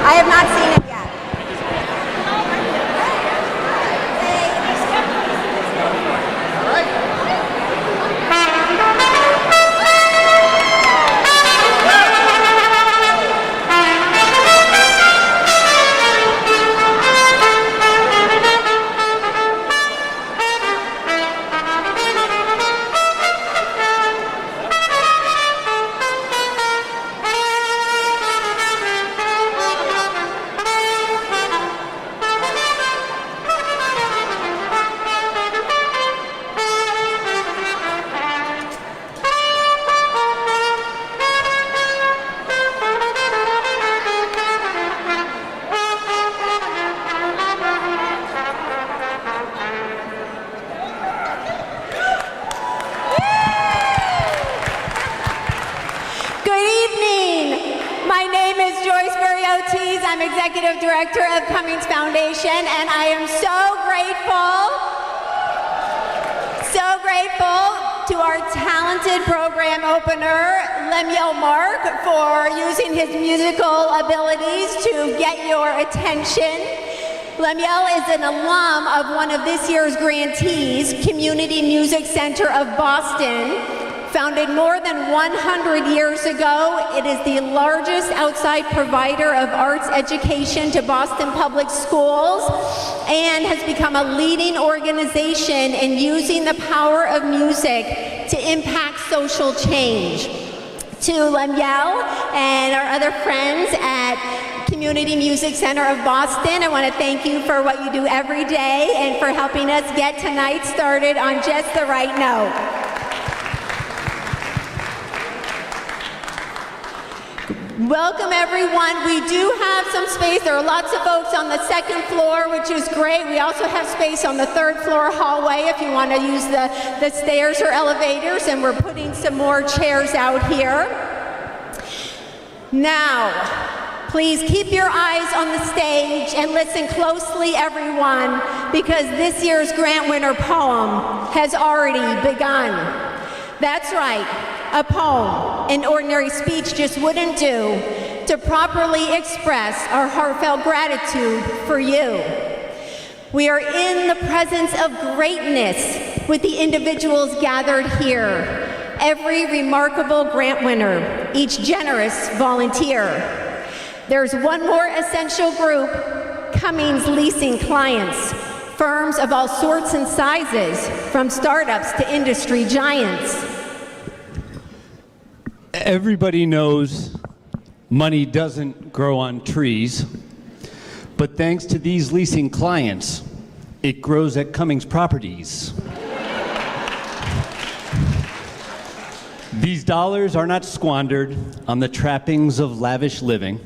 I have not seen it yet. I'm Executive Director of Cummings Foundation, and I am so grateful to our talented program opener, Lemuel Mark, for using his musical abilities to get your attention. Lemuel is an alum of one of this year's grantees, Community Music Center of Boston. Founded more than 100 years ago, it is the largest outside provider of arts education to Boston public schools and has become a leading organization in using the power of music to impact social change. To Lemuel and our other friends at Community Music Center of Boston, I want to thank you for what you do every day and for helping us get tonight started on just the right note. Welcome everyone. We do have some space. There are lots of folks on the second floor, which is great. We also have space on the third floor hallway if you want to use the stairs or elevators, and we're putting some more chairs out here. Now, please keep your eyes on the stage and listen closely, everyone, because this year's grant winner poem has already begun. That's right. A poem, an ordinary speech just wouldn't do to properly express our heartfelt gratitude for you. We are in the presence of greatness with the individuals gathered here, every remarkable grant winner, each generous volunteer. There's one more essential group, Cummings leasing clients, firms of all sorts and sizes, from startups to industry giants. Everybody knows money doesn't grow on trees, but thanks to these leasing clients, it grows at Cummings Properties. These dollars are not squandered on the trappings of lavish living.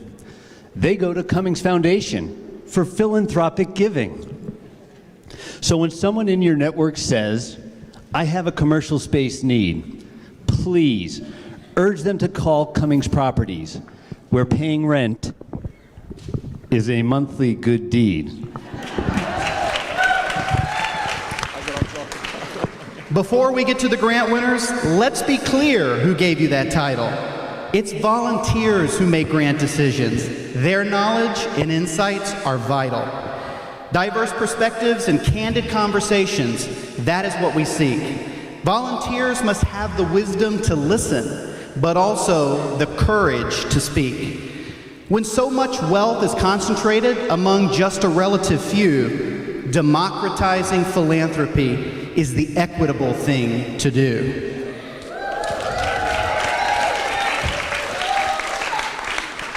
They go to Cummings Foundation for philanthropic giving. So when someone in your network says, I have a commercial space need, please urge them to call Cummings Properties, where paying rent is a monthly good deed. Before we get to the grant winners, let's be clear who gave you that title. It's volunteers who make grant decisions. Their knowledge and insights are vital. Diverse perspectives and candid conversations, that is what we seek. Volunteers must have the wisdom to listen, but also the courage to speak. When so much wealth is concentrated among just a relative few, democratizing philanthropy is the equitable thing to do.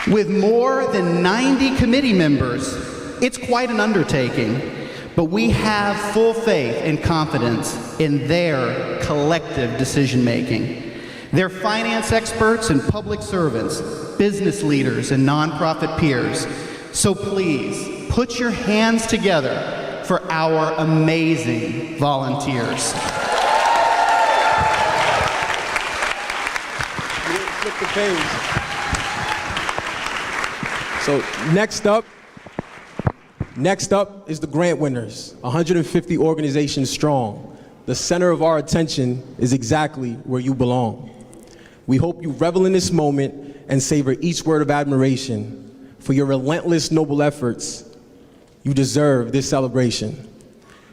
With more than 90 committee members, it's quite an undertaking, but we have full faith and confidence in their collective decision-making. They're finance experts and public servants, business leaders and nonprofit peers. So please, put your hands together for our amazing volunteers. Flip the page. So next up is the grant winners, 150 organizations strong. The center of our attention is exactly where you belong. We hope you revel in this moment and savor each word of admiration For your relentless noble efforts, you deserve this celebration.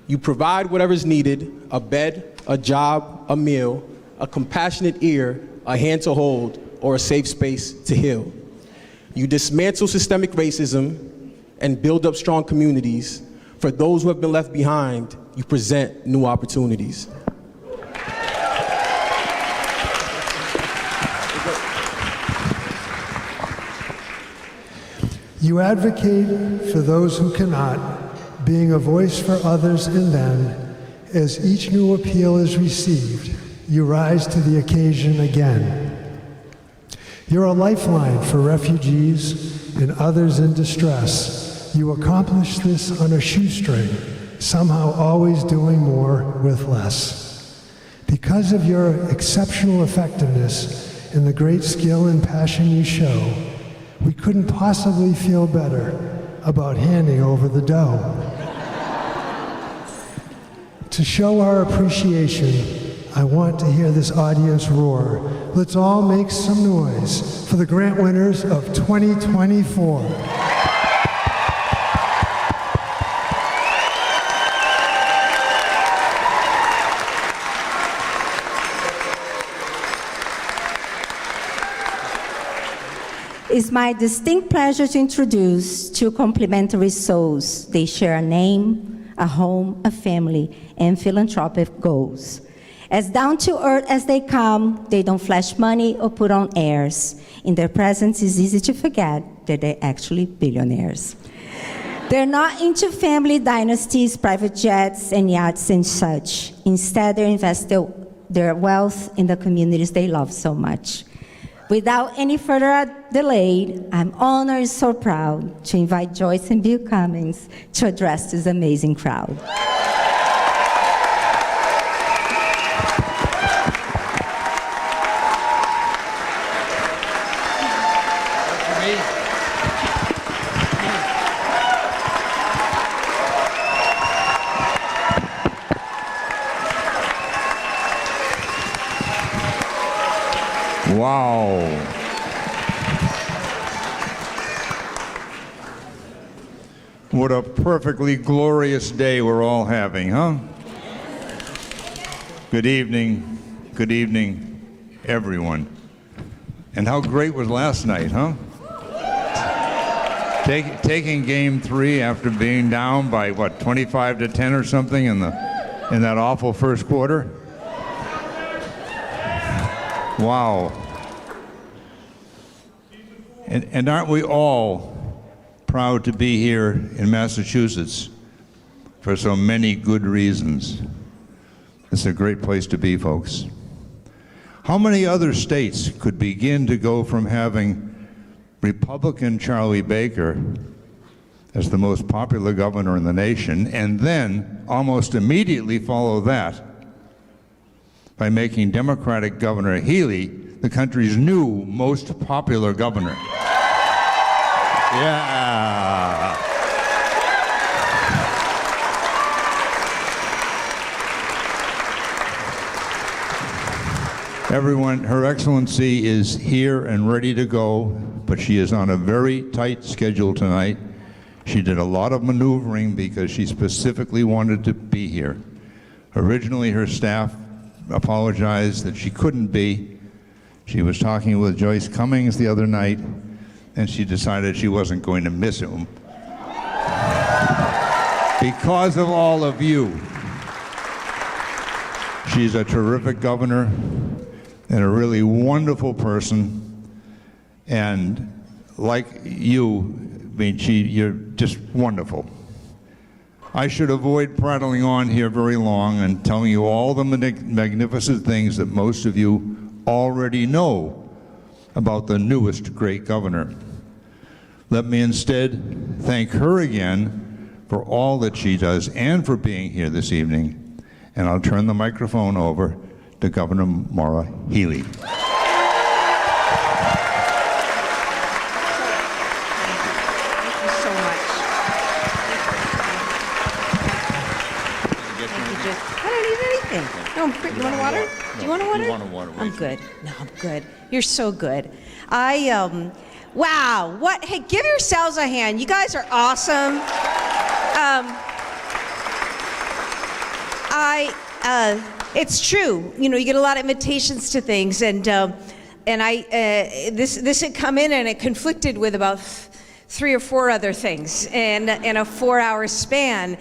You provide whatever's needed: a bed, a job, a meal, a compassionate ear, a hand to hold, or a safe space to heal. You dismantle systemic racism and build up strong communities. For those who have been left behind, you present new opportunities. You advocate for those who cannot, being a voice for others, and then, as each new appeal is received, you rise to the occasion again. You're a lifeline for refugees and others in distress. You accomplish this on a shoestring, somehow always doing more with less. Because of your exceptional effectiveness and the great skill and passion you show, we couldn't possibly feel better about handing over the dough. To show our appreciation, I want to hear this audience roar. Let's all make some noise for the grant winners of 2024. It's my distinct pleasure to introduce two complementary souls. They share a name, a home, a family, and philanthropic goals. As down to earth as they come, they don't flash money or put on airs. In their presence, it's easy to forget that they're actually billionaires. They're not into family dynasties, private jets, and yachts and such. Instead, they invest their wealth in the communities they love so much. Without any further delay, I'm honored and so proud to invite Joyce and Bill Cummings to address this amazing crowd. Wow. What a perfectly glorious day we're all having, huh? Good evening, everyone. And how great was last night, huh? Taking game 3 after being down by, what, 25-10 or something in that awful first quarter? Wow. And aren't we all proud to be here in Massachusetts for so many good reasons? It's a great place to be, folks. How many other states could begin to go from having Republican Charlie Baker as the most popular governor in the nation, and then almost immediately follow that by making Democratic Governor Healey the country's new most popular governor? Yeah. Everyone, Her Excellency is here and ready to go, but she is on a very tight schedule tonight. She did a lot of maneuvering because she specifically wanted to be here. Originally, her staff apologized that she couldn't be. She was talking with Joyce Cummings the other night, and she decided she wasn't going to miss him because of all of you. She's a terrific governor and a really wonderful person, and like you, you're just wonderful. I should avoid prattling on here very long and telling you all the magnificent things that most of you already know about the newest great governor. Let me instead thank her again for all that she does and for being here this evening. And I'll turn the microphone over to Governor Maura Healey. Thank you so much. I don't need anything. No, I'm great. You want a water? Do you want a water? You want a water? I'm good. No, I'm good. You're so good. Wow, what, hey, give yourselves a hand. You guys are awesome. It's true, you know, you get a lot of invitations to things, and this had come in and it conflicted with about 3 or 4 other things in a 4-hour span.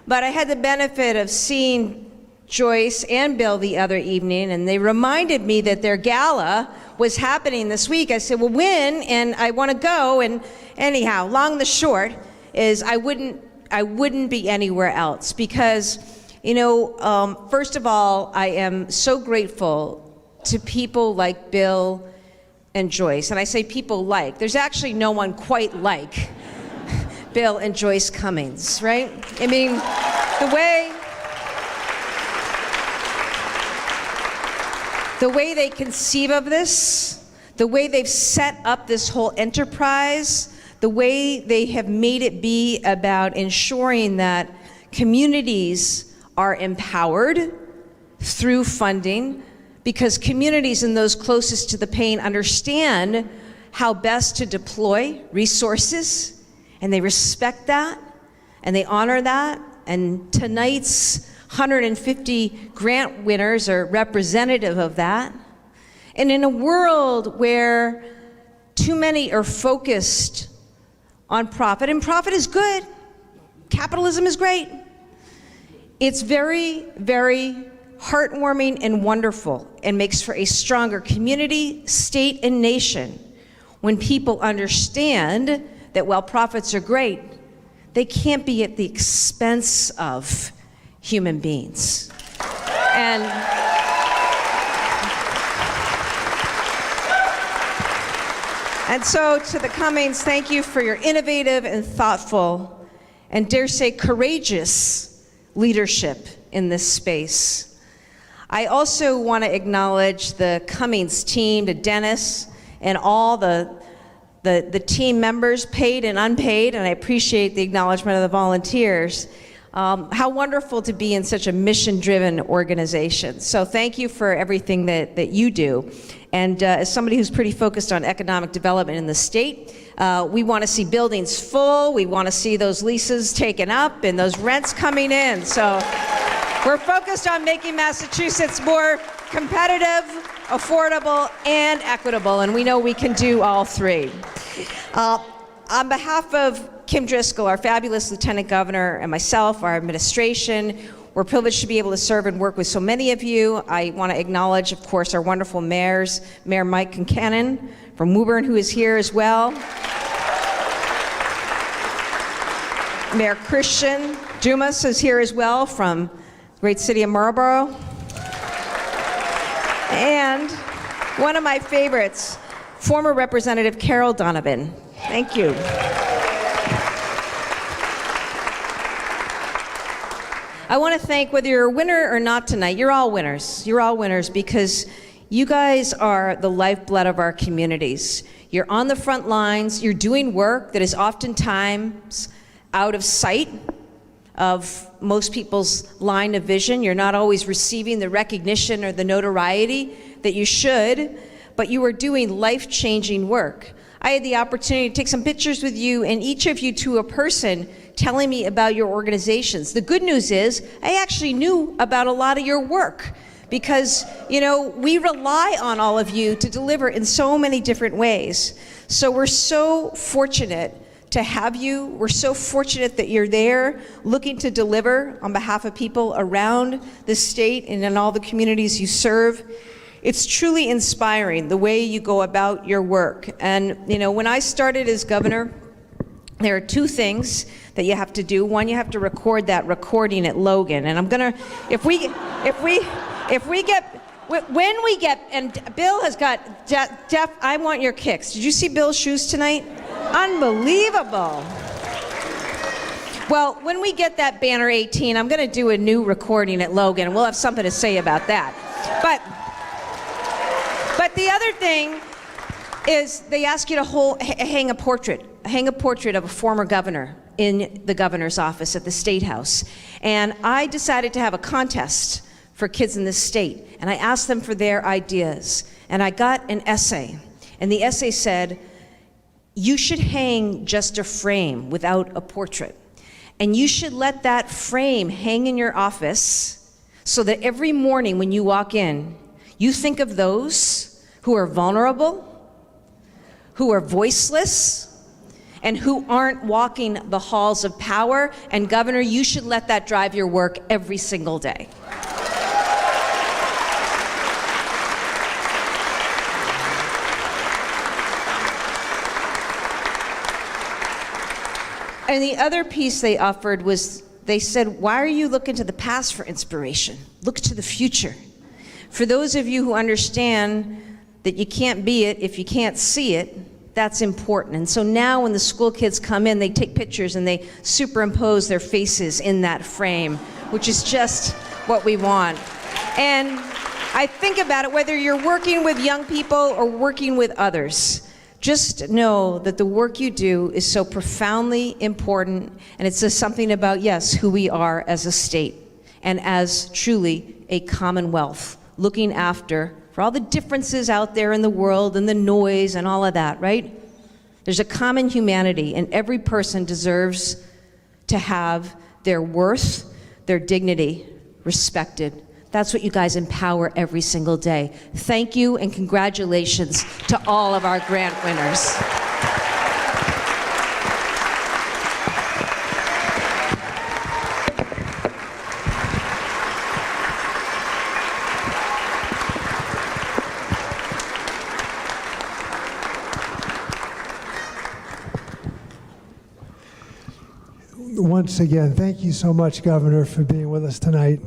But I had the benefit of seeing Joyce and Bill the other evening, and they reminded me that their gala was happening this week. I said, well, when? And I want to go. And anyhow, long the short is I wouldn't be anywhere else, because, you know, first of all, I am so grateful to people like Bill and Joyce. And I say people like, there's actually no one quite like Bill and Joyce Cummings, right? I mean, the way they conceive of this, the way they've set up this whole enterprise, the way they have made it be about ensuring that communities are empowered through funding, because communities and those closest to the pain understand how best to deploy resources, and they respect that, and they honor that. And tonight's 150 grant winners are representative of that. And in a world where too many are focused on profit, and profit is good, capitalism is great, it's very, very heartwarming and wonderful, and makes for a stronger community, state, and nation when people understand that while profits are great, they can't be at the expense of human beings. And so to the Cummings, thank you for your innovative and thoughtful, and dare say courageous leadership in this space. I also want to acknowledge the Cummings team, to Dennis and all the team members, paid and unpaid, and I appreciate the acknowledgement of the volunteers. How wonderful to be in such a mission-driven organization. So thank you for everything that you do. And as somebody who's pretty focused on economic development in the state, we want to see buildings full, we want to see those leases taken up and those rents coming in. So we're focused on making Massachusetts more competitive, affordable, and equitable, and we know we can do all three. On behalf of Kim Driscoll, our fabulous Lieutenant Governor, and myself, our administration, we're privileged to be able to serve and work with so many of you. I want to acknowledge, of course, our wonderful mayors, Mayor Mike Concannon from Woburn, who is here as well, Mayor Christian Dumas is here as well from the great city of Marlborough, and one of my favorites, former Representative Carol Donovan. Thank you. I want to thank, whether you're a winner or not tonight, you're all winners. You're all winners because you guys are the lifeblood of our communities. You're on the front lines. You're doing work that is oftentimes out of sight of most people's line of vision. You're not always receiving the recognition or the notoriety that you should, but you are doing life-changing work. I had the opportunity to take some pictures with you, and each of you to a person telling me about your organizations. The good news is I actually knew about a lot of your work because, you know, we rely on all of you to deliver in so many different ways. So we're so fortunate to have you. We're so fortunate that you're there looking to deliver on behalf of people around the state and in all the communities you serve. It's truly inspiring the way you go about your work. And you know, when I started as governor, there are two things that you have to do. One, you have to record that recording at Logan. And I'm gonna, when we get, and Bill has got, Jeff, I want your kicks. Did you see Bill's shoes tonight? Unbelievable. Well, when we get that banner 18, I'm gonna do a new recording at Logan, and we'll have something to say about that. But the other thing is they ask you to hang a portrait of a former governor in the governor's office at the State House. And I decided to have a contest for kids in this state, and I asked them for their ideas. And I got an essay, and the essay said, you should hang just a frame without a portrait. And you should let that frame hang in your office so that every morning when you walk in, you think of those who are vulnerable, who are voiceless, and who aren't walking the halls of power. And Governor, you should let that drive your work every single day. And the other piece they offered was, they said, why are you looking to the past for inspiration? Look to the future. For those of you who understand that you can't be it if you can't see it, that's important. And so now when the school kids come in, they take pictures and they superimpose their faces in that frame, which is just what we want. And I think about it, whether you're working with young people or working with others, just know that the work you do is so profoundly important, and it says something about, yes, who we are as a state and as truly a commonwealth, looking after for all the differences out there in the world and the noise and all of that, right? There's a common humanity, and every person deserves to have their worth, their dignity respected. That's what you guys empower every single day. Thank you and congratulations to all of our grant winners. Once again, thank you so much, Governor, for being with us tonight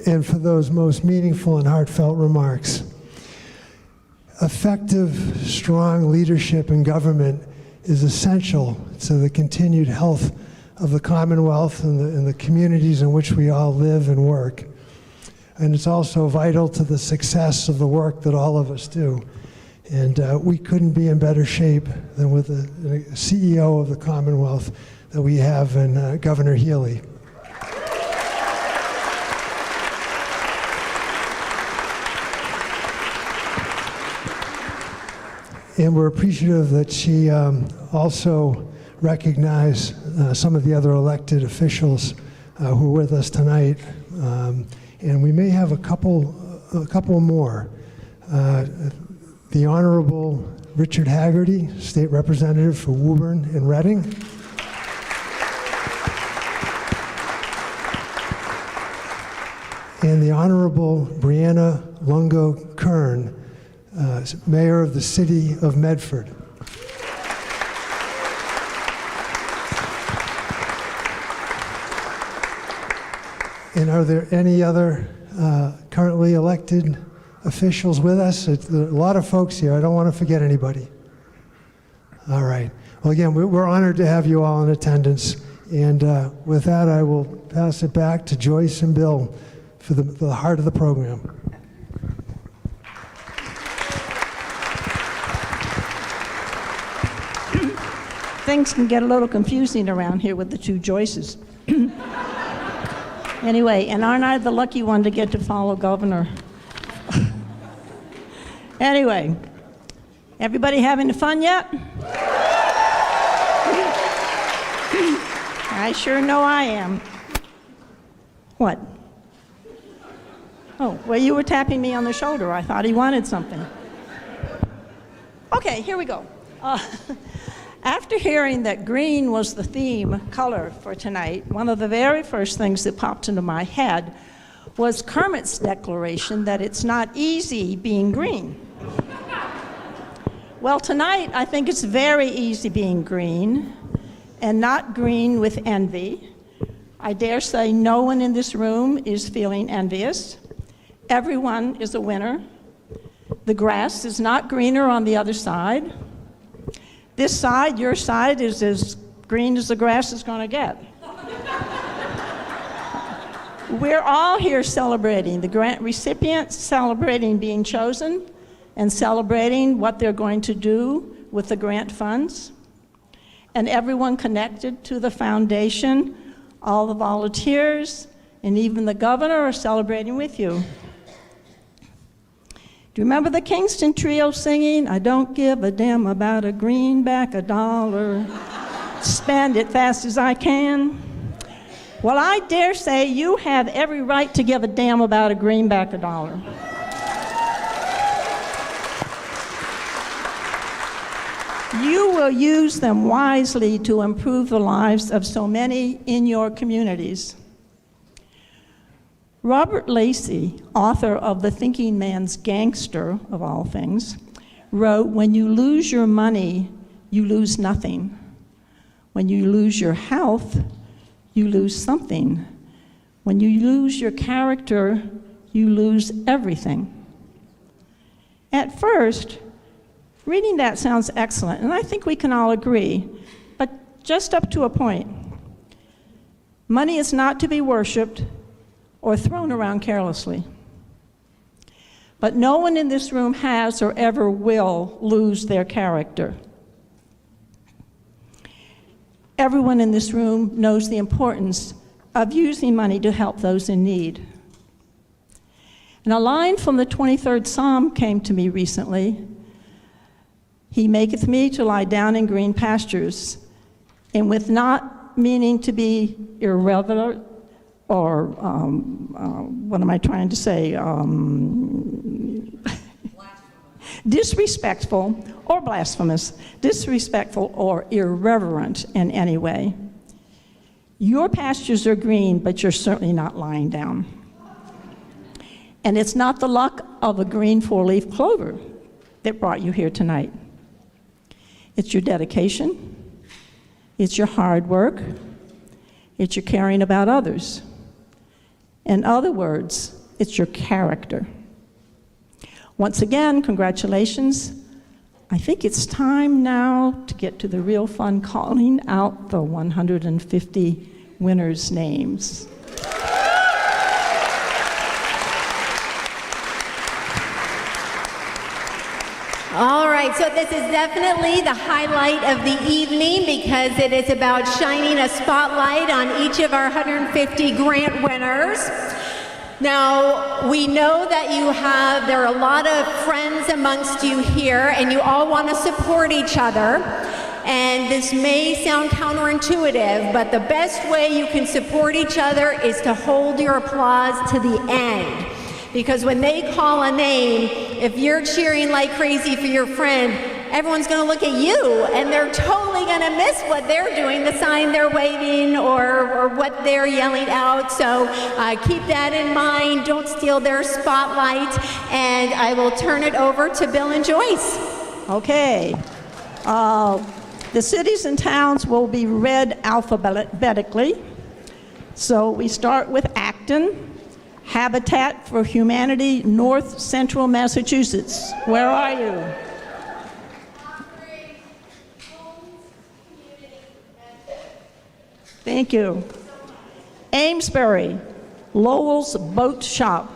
and for those most meaningful and heartfelt remarks. Effective, strong leadership in government is essential to the continued health of the Commonwealth and the communities in which we all live and work. And it's also vital to the success of the work that all of us do. And we couldn't be in better shape than with the CEO of the Commonwealth that we have in Governor Healey. And we're appreciative that she also recognized some of the other elected officials who are with us tonight. And we may have a couple more. The Honorable Richard Haggerty, State Representative for Woburn and Reading. And the Honorable Brianna Lungo-Kern, Mayor of the City of Medford. And are there any other currently elected officials with us? There are a lot of folks here. I don't want to forget anybody. All right. Well, again, we're honored to have you all in attendance. And with that, I will pass it back to Joyce and Bill for the heart of the program. Things can get a little confusing around here with the two Joyces. Anyway, and aren't I the lucky one to get to follow Governor? Anyway, everybody having fun yet? I sure know I am. What? Oh, well, you were tapping me on the shoulder. I thought he wanted something. Okay, here we go. After hearing that green was the theme color for tonight, one of the very first things that popped into my head was Kermit's declaration that it's not easy being green. Well, tonight I think it's very easy being green, and not green with envy. I dare say no one in this room is feeling envious. Everyone is a winner. The grass is not greener on the other side. This side, your side, is as green as the grass is going to get. We're all here celebrating, the grant recipients celebrating being chosen and celebrating what they're going to do with the grant funds. And everyone connected to the foundation, all the volunteers, and even the governor are celebrating with you. Do you remember the Kingston Trio singing, I don't give a damn about a greenback, a dollar, spend it fast as I can? Well, I dare say you have every right to give a damn about a greenback, a dollar. You will use them wisely to improve the lives of so many in your communities. Robert Lacey, author of The Thinking Man's Gangster, of all things, wrote, when you lose your money, you lose nothing. When you lose your health, you lose something. When you lose your character, you lose everything. At first, reading that sounds excellent, and I think we can all agree, but just up to a point. Money is not to be worshiped or thrown around carelessly. But no one in this room has or ever will lose their character. Everyone in this room knows the importance of using money to help those in need. And a line from the 23rd Psalm came to me recently. He maketh me to lie down in green pastures, and with not meaning to be irreverent or, what am I trying to say? Disrespectful or blasphemous, disrespectful or irreverent in any way. Your pastures are green, but you're certainly not lying down. And it's not the luck of a green four-leaf clover that brought you here tonight. It's your dedication, it's your hard work, it's your caring about others. In other words, it's your character. Once again, congratulations. I think it's time now to get to the real fun, calling out the 150 winners' names. All right, so this is definitely the highlight of the evening because it is about shining a spotlight on each of our 150 grant winners. Now, we know that there are a lot of friends amongst you here, and you all want to support each other. And this may sound counterintuitive, but the best way you can support each other is to hold your applause to the end. Because when they call a name, if you're cheering like crazy for your friend, everyone's going to look at you, and they're totally going to miss what they're doing, the sign they're waving or what they're yelling out. So keep that in mind. Don't steal their spotlight. And I will turn it over to Bill and Joyce. Okay. The cities and towns will be read alphabetically. So we start with Acton. Habitat for Humanity, North Central Massachusetts. Where are you? Thank you. Amesbury, Lowell's Boat Shop.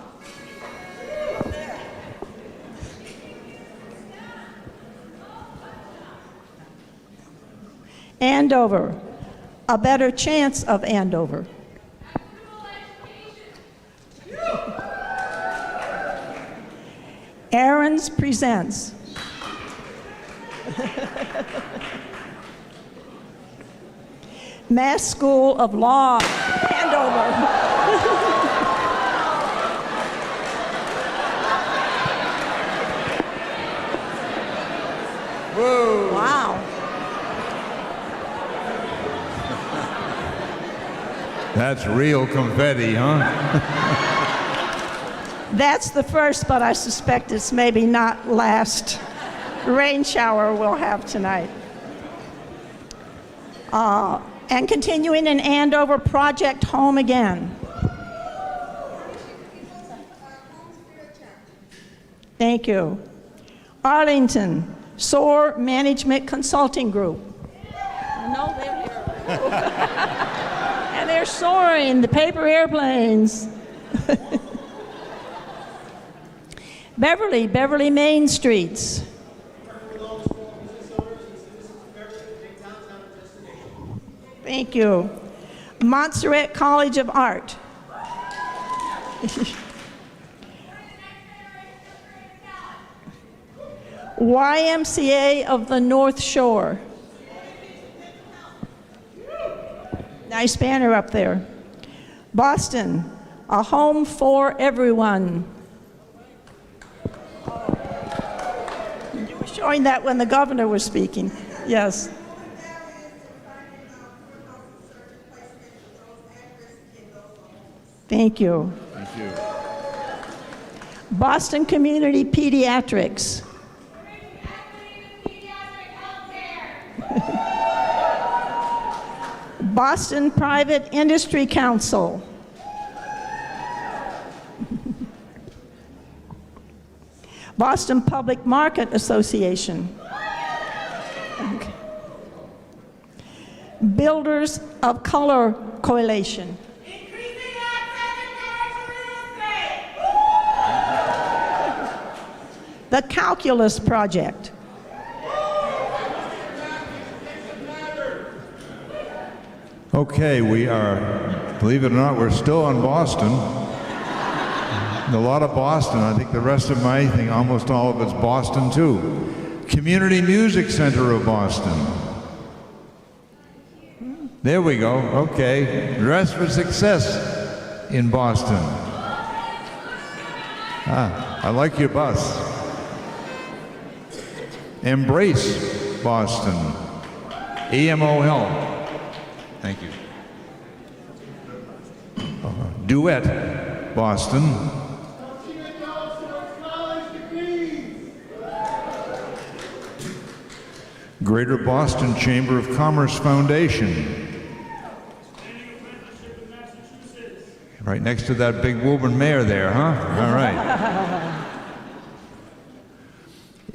Andover, A Better Chance of Andover. Aaron's Presents. Mass School of Law, Andover. Whoa. Wow. That's real confetti, huh? That's the first, but I suspect it's maybe not last rain shower we'll have tonight. And continuing in Andover, Project Home Again. Thank you. Arlington, SOAR Management Consulting Group. I know they're here. And they're soaring, the paper airplanes. Beverly Main Streets. Thank you. Montserrat College of Art. YMCA of the North Shore. Nice banner up there. Boston, a home for everyone. You were showing that when the governor was speaking. Yes. Thank you. Thank you. Boston Community Pediatrics. Boston Private Industry Council. Boston Public Market Association. Okay. Builders of Color Coalition. The Calculus Project. Okay, we are, believe it or not, we're still in Boston. A lot of Boston. I think the rest of my thing, almost all of it's Boston too. Community Music Center of Boston. There we go. Okay. Dress for Success in Boston. Ah, I like your bus. Embrace Boston. EMO Health. Thank you. Duet Boston. Greater Boston Chamber of Commerce Foundation. Right next to that big Woburn mayor there, huh? All right.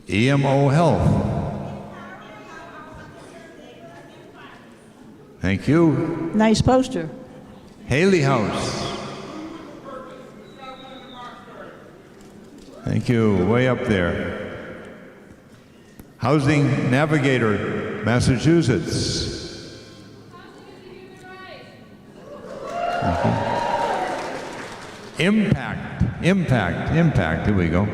EMO Health. Thank you. Nice poster. Haley House. Thank you. Way up there. Housing Navigator, Massachusetts. Thank you. Impact. Here we go.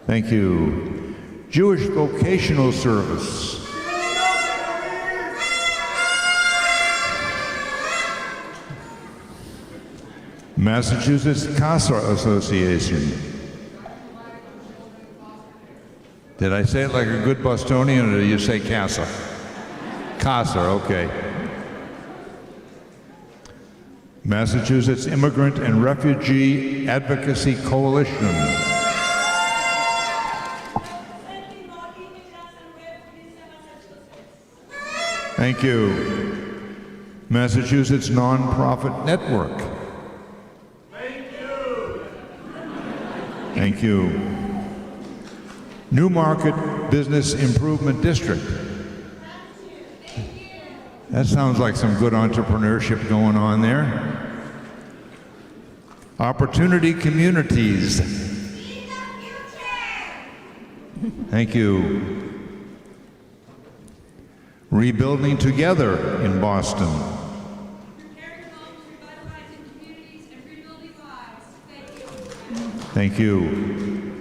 Thank you. Jewish Vocational Service. Massachusetts CASA Association. Did I say it like a good Bostonian, or did you say CASA? CASA, okay. Massachusetts Immigrant and Refugee Advocacy Coalition. Thank you. Massachusetts Nonprofit Network. Thank you. Newmarket Business Improvement District. That sounds like some good entrepreneurship going on there. Opportunity Communities. Thank you. Rebuilding Together in Boston. Thank you.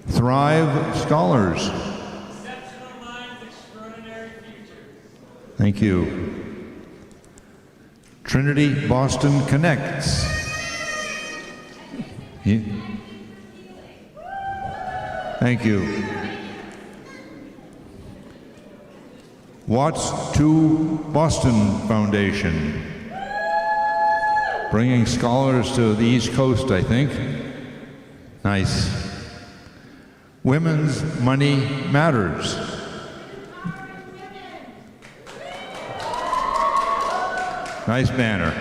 Thrive Scholars. Exceptional minds, extraordinary future. Thank you. Trinity Boston Connects. Thank you. Watts to Boston Foundation. Bringing scholars to the East Coast, I think. Nice. Women's Money Matters. Nice banner.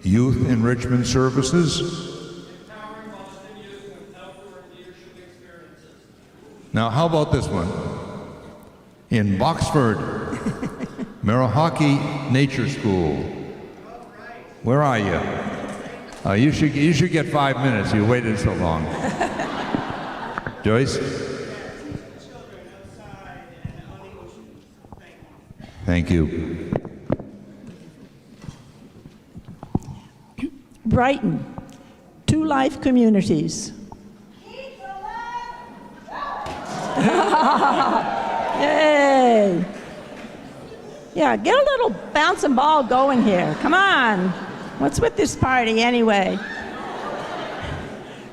Youth Enrichment Services. Empowering Boston youth with outward leadership experiences. Now, how about this one? In Boxford, Merahawkee Nature School. Where are you? You should get 5 minutes. You waited so long. Joyce? Thank you. Brighton, Two Life Communities. Yay! Yeah, get a little bouncing ball going here. Come on. What's with this party anyway?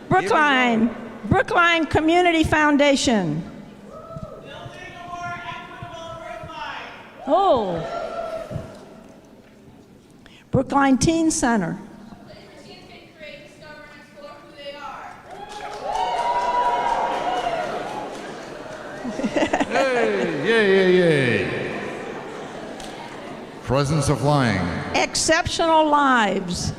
Brookline Community Foundation. Oh. Brookline Teen Center. Yay. Presence of Flying. Exceptional Lives.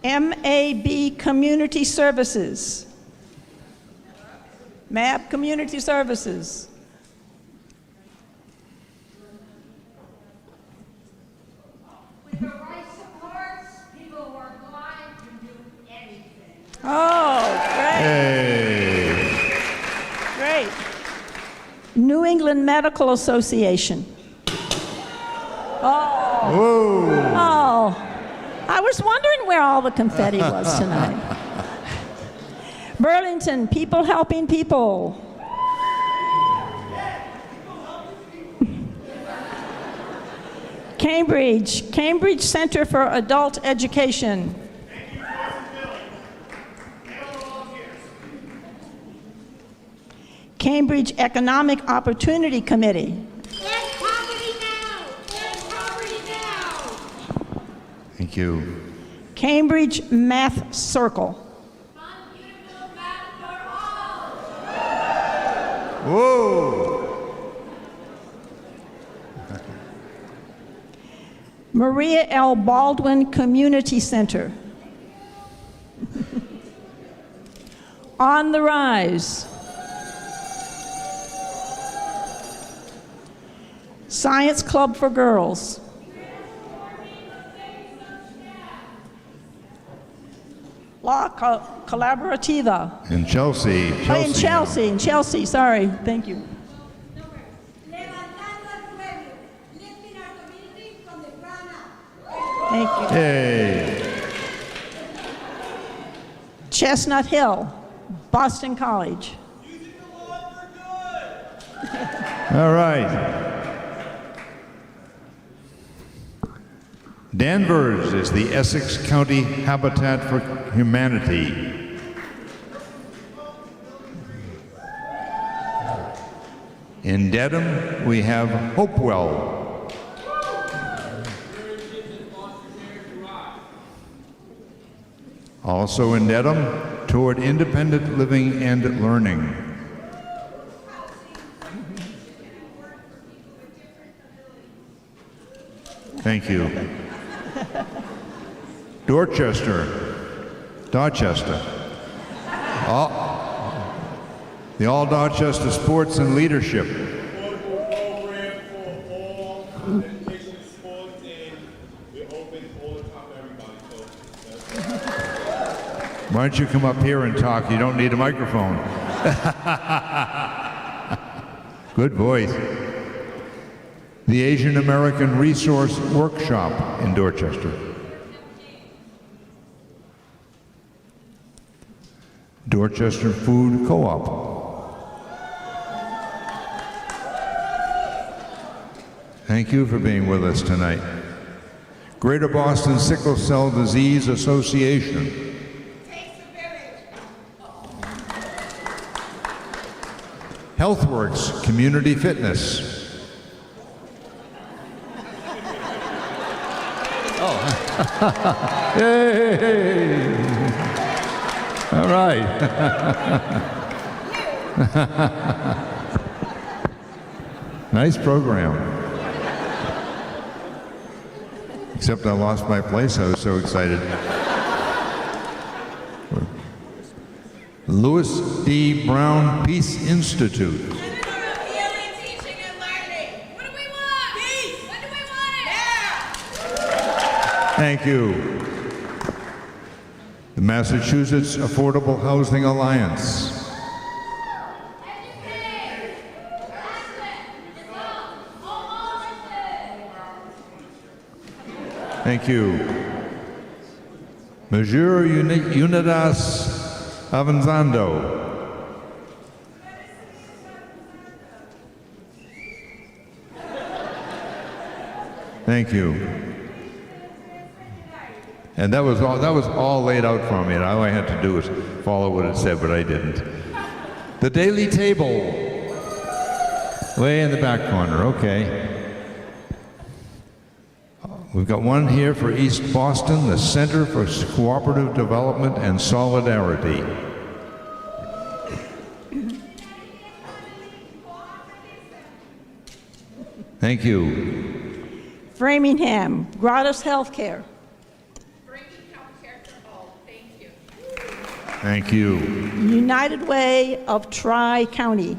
MAB Community Services. MAB Community Services. With the right supports, people who are blind can do anything. Oh, great. Hey. Great. New England Medical Association. Oh. Whoa. Oh. I was wondering where all the confetti was tonight. Burlington, People Helping People. Cambridge Center for Adult Education. Cambridge Economic Opportunity Committee. End poverty now! End poverty now! Thank you. Cambridge Math Circle. Fund beautiful math for all! Whoa. Maria L. Baldwin Community Center. On the Rise. Science Club for Girls. La Collaborativa. In Chelsea. In Chelsea, sorry. Thank you. Levantando el pueblo, lifting our community from the ground up. Thank you. Hey. Chestnut Hill, Boston College. All right. Danvers is the Essex County Habitat for Humanity. In Dedham, we have Hopewell. Also in Dedham, Toward Independent Living and Learning. Thank you. Dorchester. The All Dorchester Sports and Leadership. Program for all education and sports, and we're open all the time to everybody. So Why don't you come up here and talk? You don't need a microphone. Good voice. The Asian American Resource Workshop in Dorchester. Dorchester Food Co-op. Thank you for being with us tonight. Greater Boston Sickle Cell Disease Association. HealthWorks Community Fitness. Hey! All right. Nice program. Except I lost my place. I was so excited. Lewis D. Brown Peace Institute. Thank you. The Massachusetts Affordable Housing Alliance. Thank you. Major Unidas Avanzando. Thank you. And that was all laid out for me, and all I had to do was follow what it said, but I didn't. The Daily Table, way in the back corner, okay. We've got one here for East Boston, the Center for Cooperative Development and Solidarity. Thank you. Framingham, Gratis Healthcare. Thank you. United Way of Tri-County.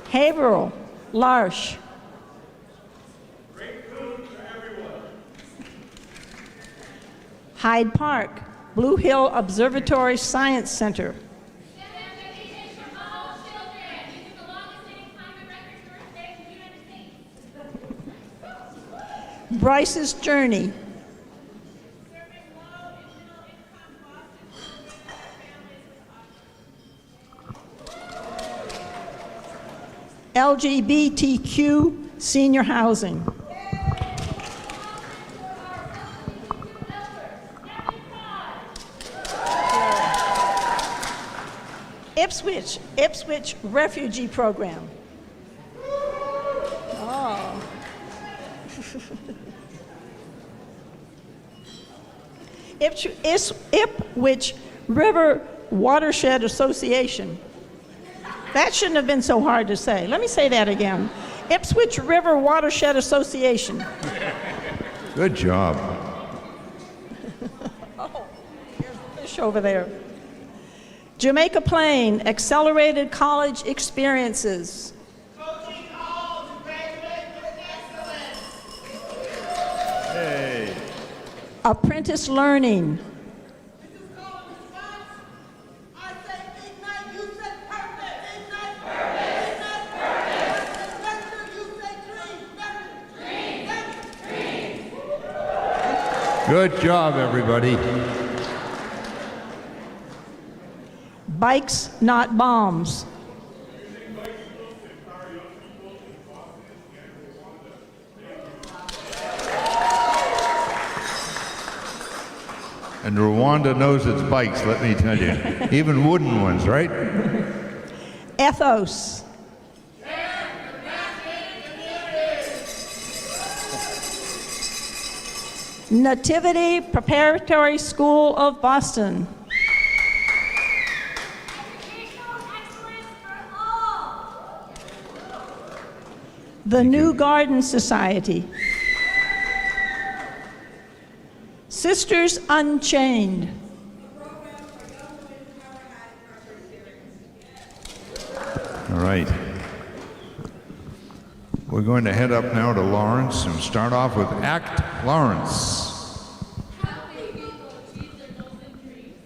Haverhill, L'Arche. Hyde Park, Blue Hill Observatory Science Center. Bryce's Journey. LGBTQ senior housing. Ipswich Refugee Program. Oh. Ipswich River Watershed Association. That shouldn't have been so hard to say. Let me say that again. Ipswich River Watershed Association. Good job. Oh, here's the fish over there. Jamaica Plain Accelerated College Experiences. Coaching all to graduate with excellence. Hey. Apprentice Learning. Good job, everybody. Bikes, Not Bombs. And Rwanda knows its bikes, let me tell you. Even wooden ones, right? Ethos. Nativity Preparatory School of Boston. The New Garden Society. Sisters Unchained. All right. We're going to head up now to Lawrence and start off with Act Lawrence.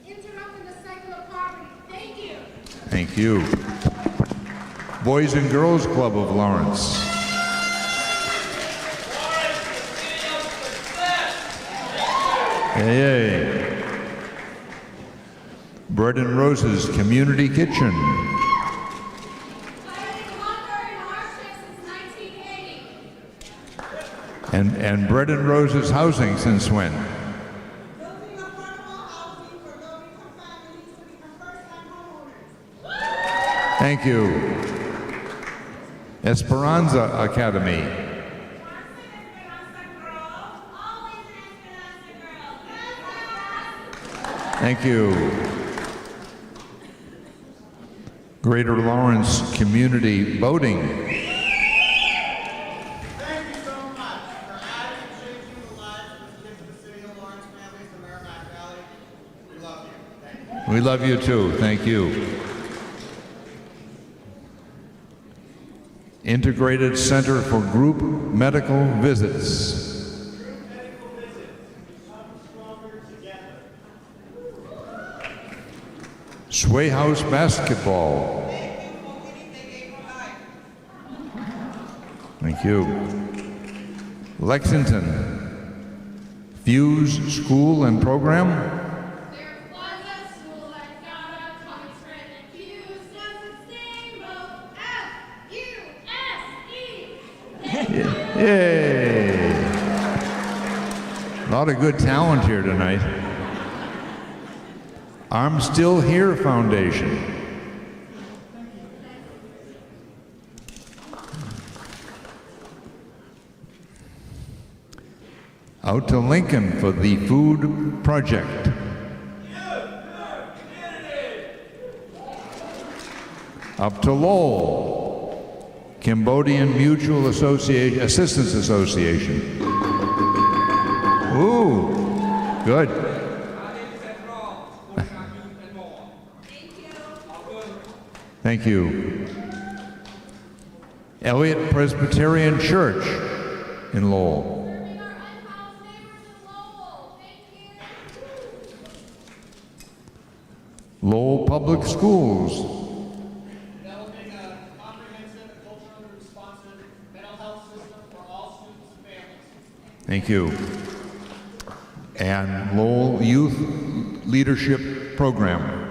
Interrupting the cycle of poverty. Thank you. Thank you. Boys and Girls Club of Lawrence. Yay. Bread and Roses Community Kitchen. And Bread and Roses Housing since when? Thank you. Esperanza Academy. Thank you. Greater Lawrence Community Boating. Thank you so much for adding and changing the lives of the kids of the city of Lawrence families in the Merrimack Valley. We love you. Thank you. We love you too. Thank you. Integrated Center for Group Medical Visits. Sway House Basketball. Thank you. Lexington. Fuse School and Program. There was a school that got a common thread and fused as its name of F-U-S-E. Yay! A lot of good talent here tonight. I'm Still Here Foundation. Out to Lincoln for the Food Project. Up to Lowell, Cambodian Mutual Assistance Association. Ooh, good. Thank you. Elliott Presbyterian Church in Lowell. Lowell Public Schools. Developing a comprehensive and culturally responsive mental health system for all students and families. Thank you. And Lowell Youth Leadership Program.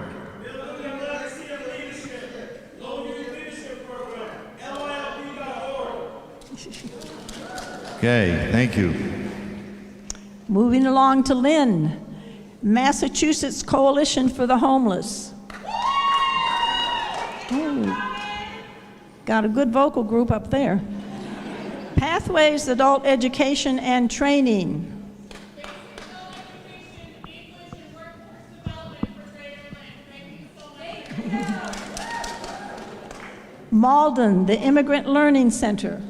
Okay, thank you. Moving along to Lynn, Massachusetts Coalition for the Homeless. Oh, got a good vocal group up there. Pathways Adult Education and Training. Malden, the Immigrant Learning Center.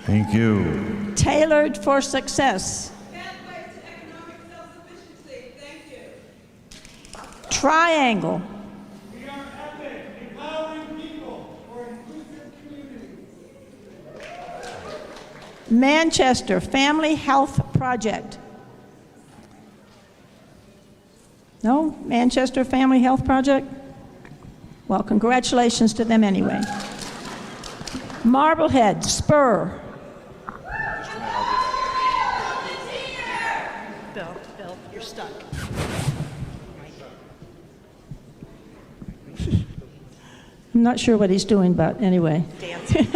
Thank you. Tailored for Success. Triangle. We are epic, empowering people for inclusive communities. Manchester Family Health Project. No? Manchester Family Health Project? Well, congratulations to them anyway. Marblehead, Spur. Bill, you're stuck. I'm not sure what he's doing, but anyway. Dancing.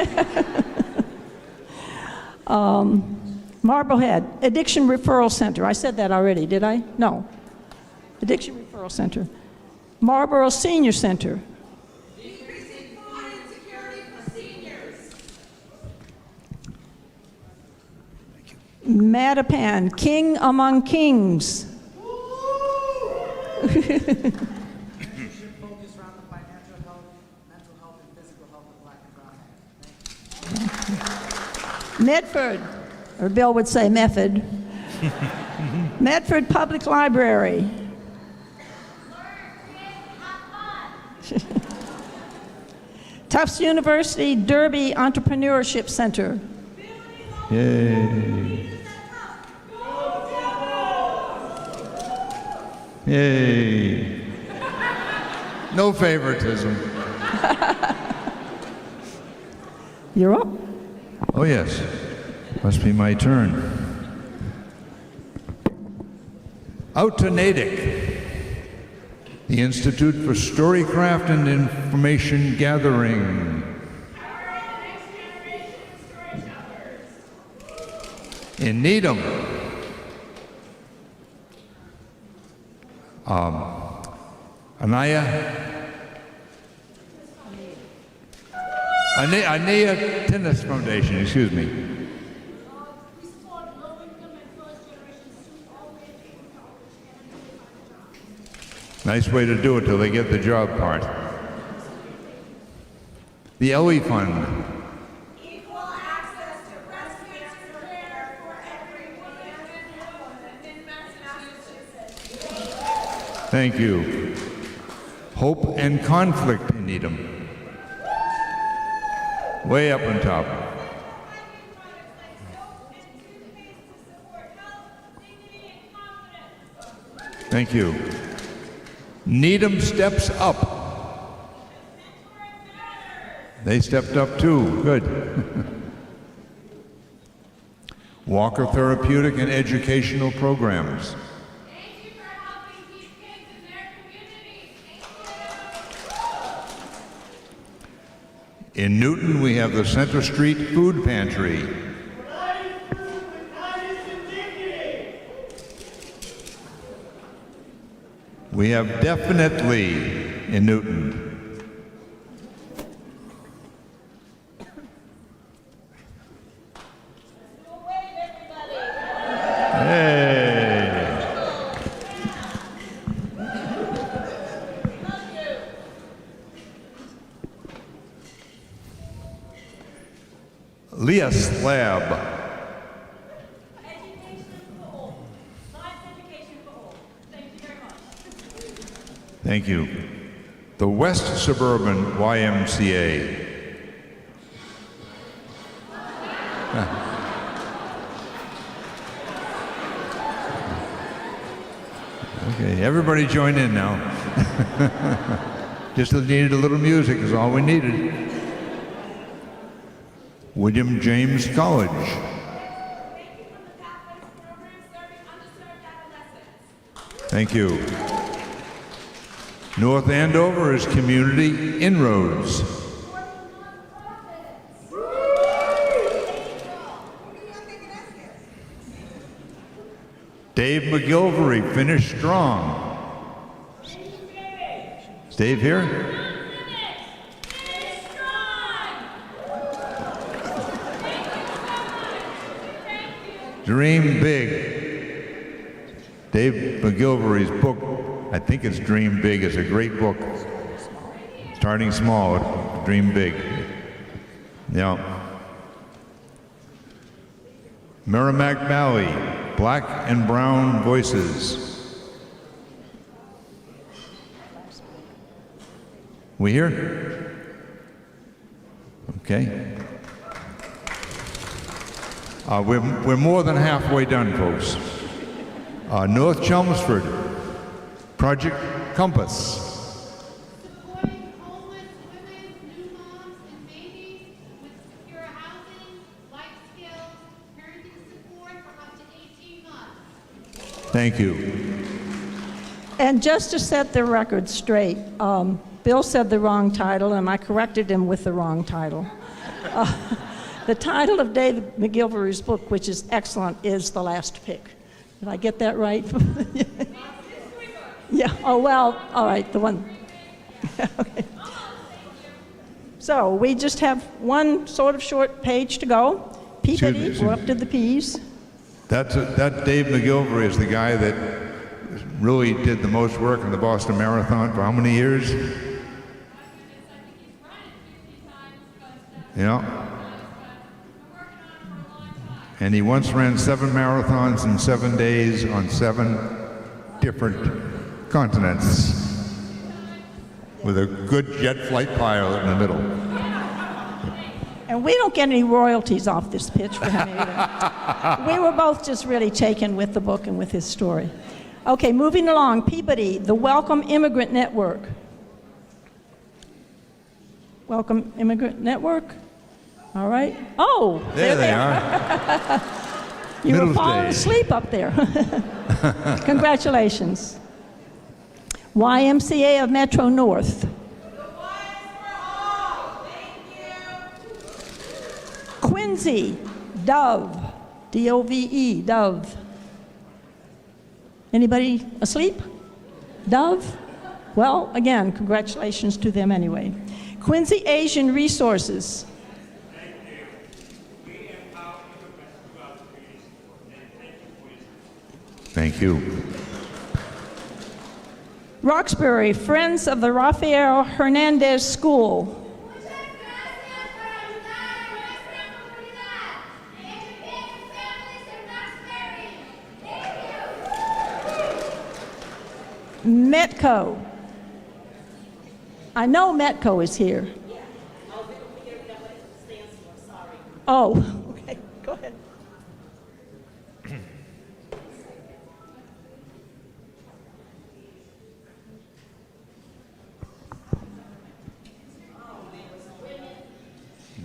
Marblehead, Addiction Referral Center. I said that already, did I? No. Addiction Referral Center. Marlboro Senior Center. Decreasing food insecurity for seniors. Mattapan, King Among Kings. Medford, or Bill would say Method. Medford Public Library. Tufts University Derby Entrepreneurship Center. Yay. Yay. No favoritism. You're up. Oh, yes. Must be my turn. Out to Natick, the Institute for Storycraft and Information Gathering. In Needham, Anea Tennis Foundation, excuse me. Nice way to do it till they get the job part. The Ellie Fund. Equal access to breast cancer care for every woman and woman in Massachusetts. Thank you. Hope and Conflict in Needham. Way up on top. Thank you. Needham Steps Up. They stepped up too. Good. Walker Therapeutic and Educational Programs. Thank you for helping keep kids in their communities. Thank you. In Newton, we have the Center Street Food Pantry. We have Definitely in Newton. Hey. Leah Slab. Education for all. Life education for all. Thank you very much. Thank you. The West Suburban YMCA. Okay, everybody join in now. Just needed a little music is all we needed. William James College. Thank you for the pathways program serving underserved adolescents. Thank you. North Andover is Community Inroads. Dave McGilvery finished strong. Is Dave here? Dream Big. Dave McGilvery's book, I think it's Dream Big, is a great book. Starting small, dream big. Yeah. Merrimack Valley, Black and Brown Voices. We here? Okay. We're more than halfway done, folks. North Chelmsford, Project Compass. Supporting homeless women, new moms, and babies with secure housing, life skills, parenting support for up to 18 months. Thank you. And just to set the record straight, Bill said the wrong title, and I corrected him with the wrong title. The title of David McGilvery's book, which is excellent, is The Last Pick. Did I get that right? Yeah, oh, well, all right, the one. Okay. So we just have one sort of short page to go. Peabody, we're up to the P's. That Dave McGilvery is the guy that really did the most work in the Boston Marathon for how many years? Yeah. And he once ran 7 marathons in 7 days on 7 different continents with a good jet flight pilot in the middle. And we don't get any royalties off this pitch for him either. We were both just really taken with the book and with his story. Okay, moving along, Peabody, the Welcome Immigrant Network. Welcome Immigrant Network. All right. Oh, There they are. You Middle were falling stage. asleep up there. Congratulations. YMCA of Metro North. Quincy, Dove, D-O-V-E, Dove. Anybody asleep? Dove? Well, again, congratulations to them anyway. Quincy Asian Resources. Thank you. Roxbury, Friends of the Rafael Hernandez School. Metco. I know Metco is here. Oh, okay, go ahead.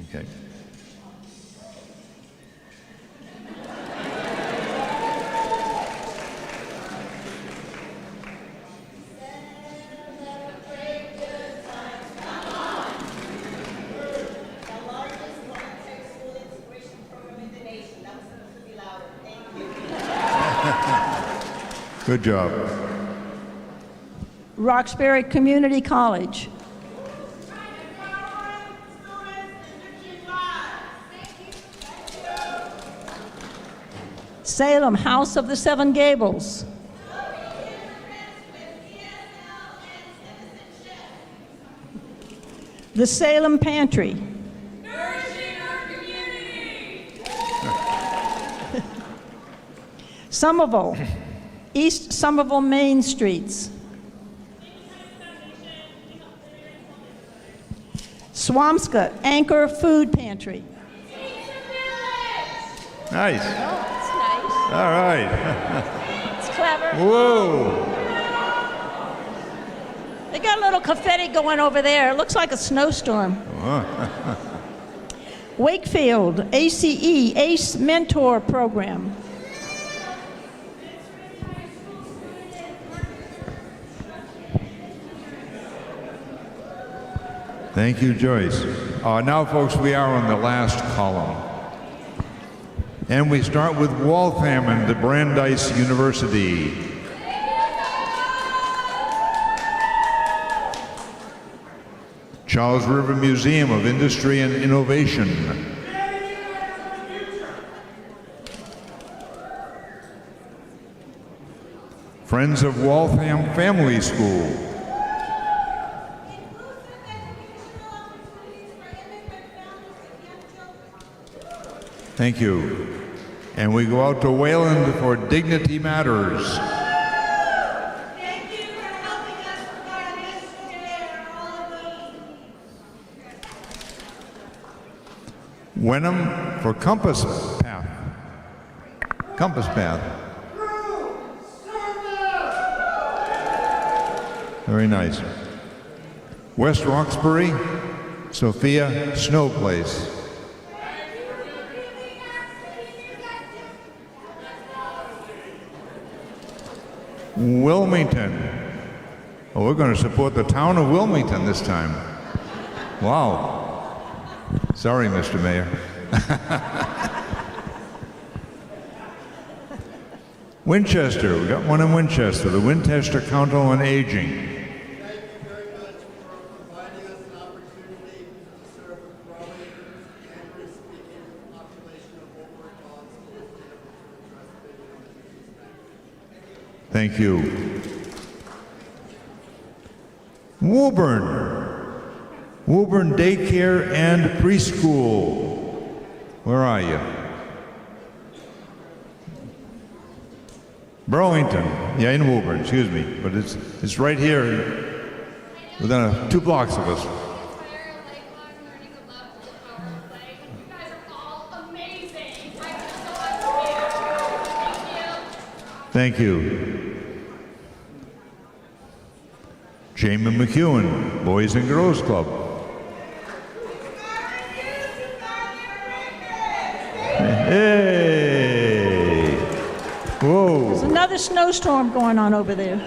Okay. Good job. Roxbury Community College. Salem House of the Seven Gables. The Salem Pantry. Nourishing our community. Somerville, East Somerville Main Streets. Swamska Anchor Food Pantry. Nice. Oh, that's nice. All right. It's clever. Whoa. They got a little confetti going over there. It looks like a snowstorm. Wakefield, ACE, ACE Mentor Program. Thank you, Joyce. Now, folks, we are on the last column. And we start with Waltham and the Brandeis University. Charles River Museum of Industry and Innovation. Friends of Waltham Family School. Thank you. And we go out to Wayland for Dignity Matters. Thank you for helping us provide this care, all of you. Wenham for Compass Path. Compass Path. Very nice. West Roxbury, Sophia Snow Place. Wilmington. Oh, we're going to support the town of Wilmington this time. Wow. Sorry, Mr. Mayor. Winchester, we got one in Winchester, the Winchester Council on Aging. Thank you very much for providing us an opportunity to serve a growing and English-speaking population of Woburn College schools to address. Thank you. Woburn. Woburn Daycare and Preschool. Where are you? Burlington. Yeah, in Woburn, excuse me. But it's right here within 2 blocks of us. Thank you. Jamie McEwen, Boys and Girls Club. Hey! Whoa! There's another snowstorm going on over there.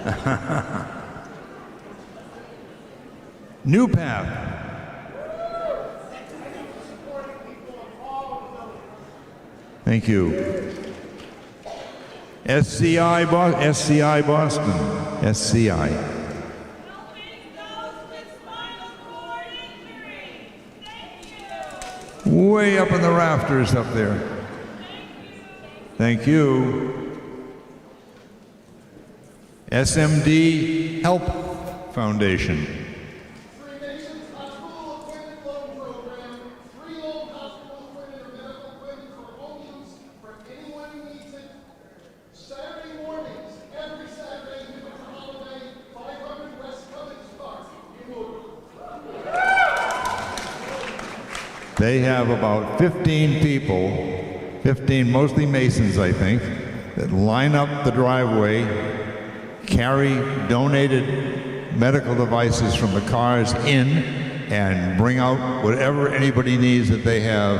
New Path. Thank you. SCI Boston. SCI. Way up in the rafters up there. Thank you. SMD Help Foundation. Free Nations Hospital Appointment Loan Program, free loan hospital appointment or medical appointment for home use for anyone who needs it. Saturday mornings, every Saturday, if it's a holiday, 500 West Cummings Park in Woburn. They have about 15 people, 15 mostly Masons, I think, that line up the driveway, carry donated medical devices from the cars in, and bring out whatever anybody needs that they have.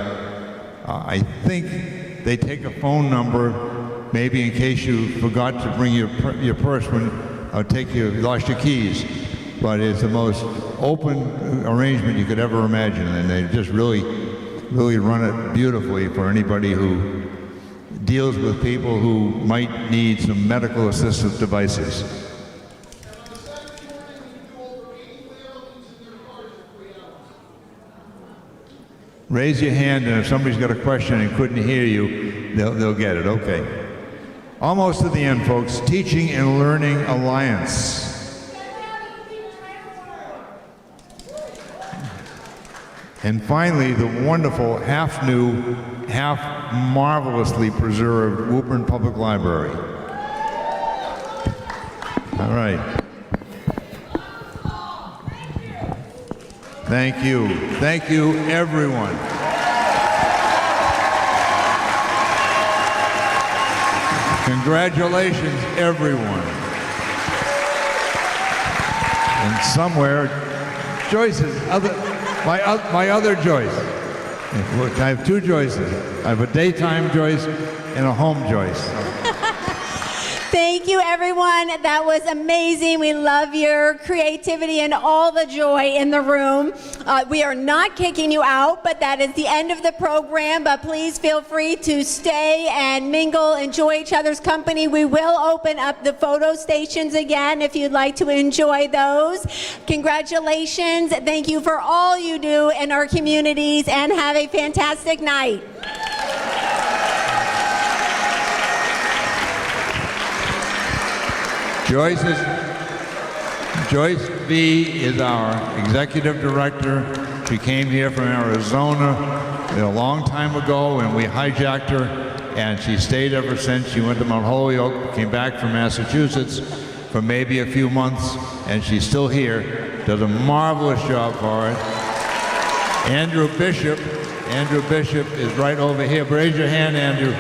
I think they take a phone number, maybe in case you forgot to bring your purse when you lost your keys. But it's the most open arrangement you could ever imagine, and they just really run it beautifully for anybody who deals with people who might need some medical assistive devices. Raise your hand, and if somebody's got a question and couldn't hear you, they'll get it. Okay. Almost to the end, folks. Teaching and Learning Alliance. And finally, the wonderful, half-new, half-marvelously preserved Woburn Public Library. All right. Thank you. Thank you, everyone. Congratulations, everyone. And somewhere, Joyce's my other Joyce. I have two Joyces. I have a daytime Joyce and a home Joyce. Thank you, everyone. That was amazing. We love your creativity and all the joy in the room. We are not kicking you out, but that is the end of the program. But please feel free to stay and mingle, enjoy each other's company. We will open up the photo stations again if you'd like to enjoy those. Congratulations. Thank you for all you do in our communities, and have a fantastic night. Joyce B. is our executive director. She came here from Arizona a long time ago, and we hijacked her, and she stayed ever since. She went to Mount Holyoke, came back from Massachusetts for maybe a few months, and she's still here. Does a marvelous job for it. Andrew Bishop is right over here. Raise your hand, Andrew.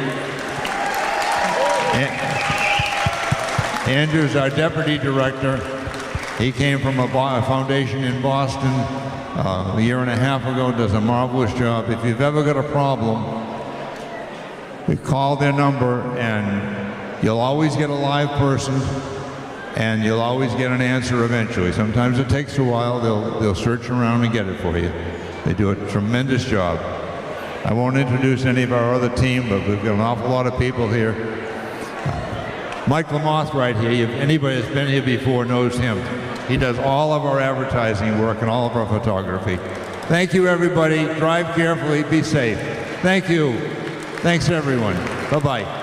Andrew's our deputy director. He came from a foundation in Boston a year and a half ago, does a marvelous job. If you've ever got a problem, we call their number, and you'll always get a live person, and you'll always get an answer eventually. Sometimes it takes a while. They'll search around and get it for you. They do a tremendous job. I won't introduce any of our other team, but we've got an awful lot of people here. Mike Lamoth right here. If anybody that's been here before knows him. He does all of our advertising work and all of our photography. Thank you, everybody. Drive carefully. Be safe. Thank you. Thanks, everyone. Bye-bye.